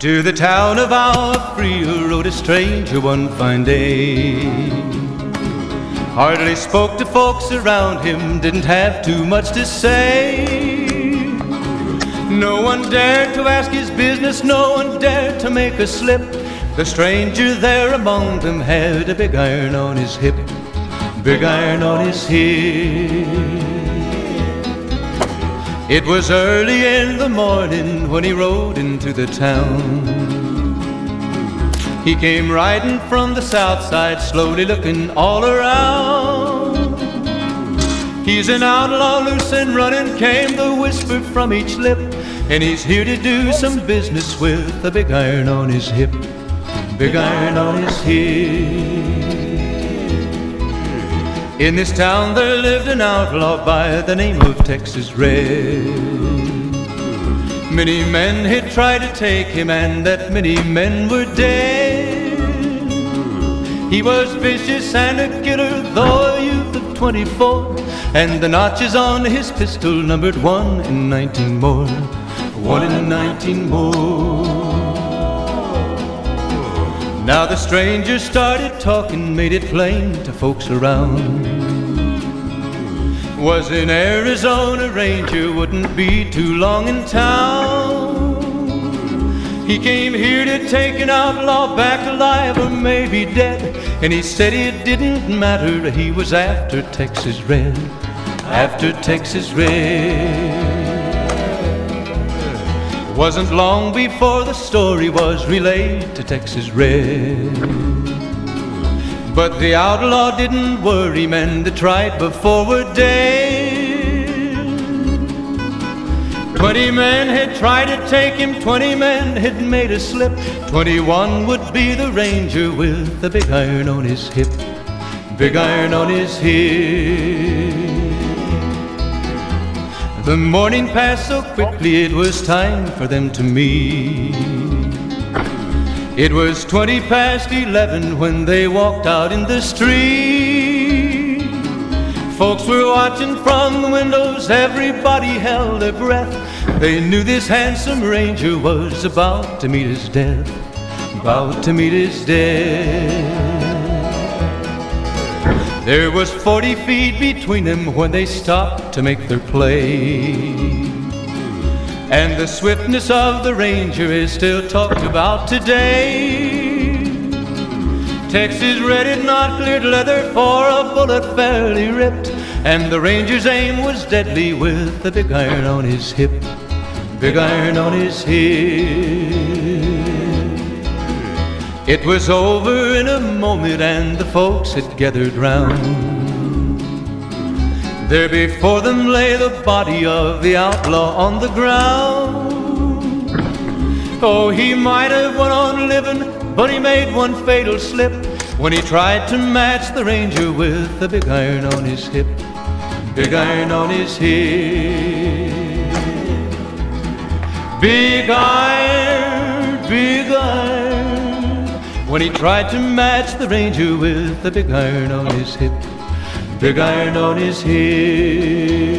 To the town of our Frio rode a stranger one fine day. Hardly spoke to folks around him, didn't have too much to say. No one dared to ask his business, no one dared to make a slip. The stranger there among them had a big iron on his hip, big iron on his hip. It was early in the morning when he rode into the town. He came riding from the south side, slowly looking all around. He's an outlaw, loose and running, came the whisper from each lip, and he's here to do some business with a big iron on his hip, big iron on his hip. In this town there lived an outlaw by the name of Texas Red. Many men had tried to take him, and that many men were dead. He was vicious and a killer, though a youth of 24, and the notches on his pistol numbered 1 in 19 more, 1 in 19 more. Now the stranger started talking, made it plain to folks around. Was an Arizona ranger, wouldn't be too long in town. He came here to take an outlaw back alive or maybe dead, and he said it didn't matter, he was after Texas Red, after Texas Red. Wasn't long before the story was relayed to Texas Red. But the outlaw didn't worry men that tried before were dead. 20 men had tried to take him, 20 men had made a slip. 21 would be the ranger with the big iron on his hip, big iron on his hip. The morning passed so quickly it was time for them to meet. It was 20 past 11 when they walked out in the street. Folks were watching from the windows, everybody held their breath. They knew this handsome ranger was about to meet his death, about to meet his death. There was 40 feet between them when they stopped to make their play. And the swiftness of the ranger is still talked about today. Texas Red had not cleared leather for a bullet fairly ripped, and the ranger's aim was deadly with the big iron on his hip, big iron on his hip. It was over in a moment and the folks had gathered round. There before them lay the body of the outlaw on the ground. Oh, he might have went on living, but he made one fatal slip when he tried to match the ranger with the big iron on his hip, big iron on his hip. Big iron, big iron, when he tried to match the ranger with the big iron on his hip, big iron on his hip.